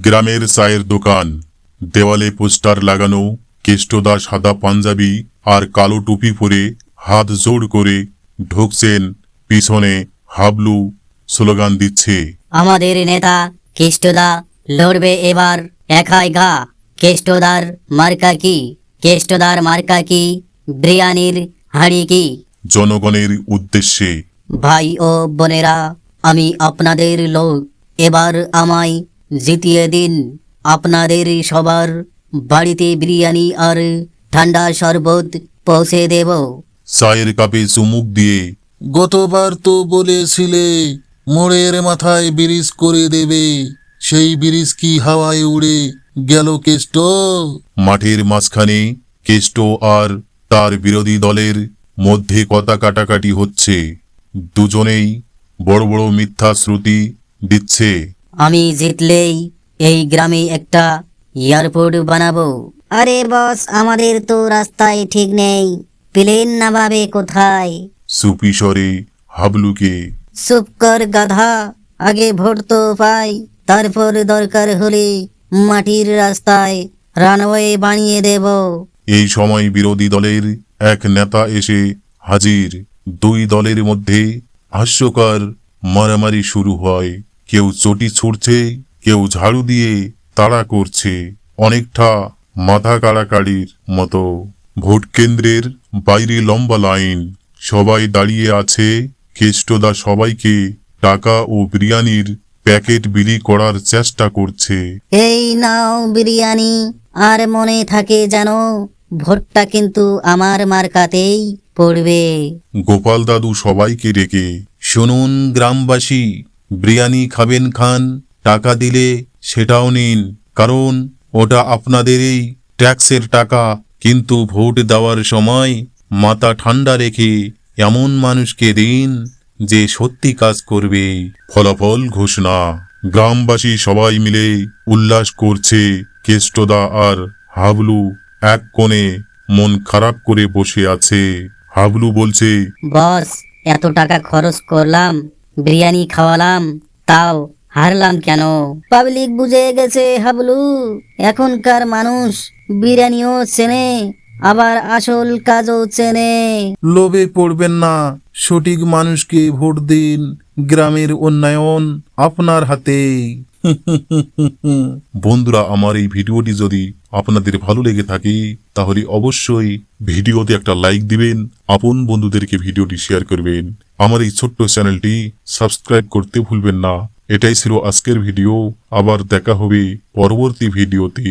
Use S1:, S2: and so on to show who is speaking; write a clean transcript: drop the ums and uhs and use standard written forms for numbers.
S1: গ্রামের চায়ের দোকান, দেওয়ালে পোস্টার লাগানো। কেষ্টদা সাদা পাঞ্জাবি আর কালো টুপি পরে হাত জোড় করে ঢুকছেন। পিছনে হাবলু স্লোগান দিচ্ছে,
S2: আমাদের নেতা কেষ্টদা লড়বে এবার একাই গা। কেষ্টদার মার্কা কি? কেষ্টদার মার্কা কি? বিরিয়ানির হাঁড়ি কি?
S1: জনগণের উদ্দেশ্যে,
S2: ভাই ও বোনেরা, আমি আপনাদের লোক। এবার আমায় জিতিয়ে দিন। আপনাদের সবার বাড়িতে বিরিয়ানি আর ঠান্ডা শরবত পৌঁছে দেব।
S1: চায়ের কাপে চুমুক দিয়ে,
S3: গতবার তো বলেছিলে মোড়ের মাথায় ব্রিজ করে দেবে, সেই ব্রিজ কি হাওয়ায় উড়ে গেল কেষ্ট?
S1: মাঠের মাঝখানে কেষ্ট আর তার বিরোধী দলের মধ্যে কথা কাটাকাটি হচ্ছে। দুজনেই বড় বড় মিথ্যা শ্রুতি দিচ্ছে।
S2: আমি জিতলেই এই গ্রামে একটা এয়ারপোর্ট বানাবো। আরে বস, আমাদের তো রাস্তায় ঠিক নেই, প্লেন নামাবে কোথায়?
S1: চুপি স্বরে হাবলুকে,
S2: চুপ কর গাধা, আগে ভোট তো পাই, তারপর দরকার হলে মাটির রাস্তায় রানওয়ে বানিয়ে দেব।
S1: এই সময় বিরোধী দলের এক নেতা এসে হাজির। দুই দলের মধ্যে হাস্যকর মারামারি শুরু হয়। কেউ চটি ছুড়ছে, কেউ ঝাড়ু দিয়ে তাড়া করছে, অনেকটা মাথা কাড়াকাড়ির মতো। ভোট কেন্দ্রের বাইরে লম্বা লাইন, সবাই দাঁড়িয়ে আছে। কেষ্টদা সবাইকে টাকা ও বিরিয়ানির প্যাকেট বিলি করার চেষ্টা করছে।
S2: এই নাও বিরিয়ানি, আর মনে থাকে যেন ভোটটা কিন্তু আমার মার্কাতেই পড়বে।
S1: গোপাল দাদু সবাইকে ডেকে, শুনুন গ্রামবাসী, বিরিয়ানি খাবেন খান, টাকা দিলে সেটাও নিন, কারণ ওটা আপনাদেরই ট্যাক্সের টাকা। কিন্তু ভোট দেওয়ার সময় মাথা ঠান্ডা রেখে এমন মানুষকে দিন যে সত্যি কাজ করবে। ফলাফল ঘোষণা। গ্রামবাসী সবাই মিলে উল্লাস করছে। কেষ্টদা আর হাবলু এক কোণে মন খারাপ করে বসে আছে। হাবলু বলছে,
S2: বস, এত টাকা খরচ করলাম, বিরিয়ানি খাওয়ালাম, তাও হারলাম কেন? পাবলিক বুঝে গেছে হাবলু, এখনকার মানুষ বিরিয়ানিও চেনে, আবার আসল কাজও চেনে।
S3: লোভে পড়বেন না, সঠিক মানুষকে ভোট দিন, গ্রামের উন্নয়ন আপনার হাতে।
S1: বন্ধুরা, আমার এই ভিডিওটি যদি আপনাদের ভালো লেগে থাকে তাহলে অবশ্যই ভিডিওতে একটা লাইক দিবেন, আপন বন্ধুদেরকে ভিডিওটি শেয়ার করবেন, আমার এই ছোট্ট চ্যানেলটি সাবস্ক্রাইব করতে ভুলবেন না। এটাই ছিল আজকের ভিডিও। আবার দেখা হবে পরবর্তী ভিডিওতে।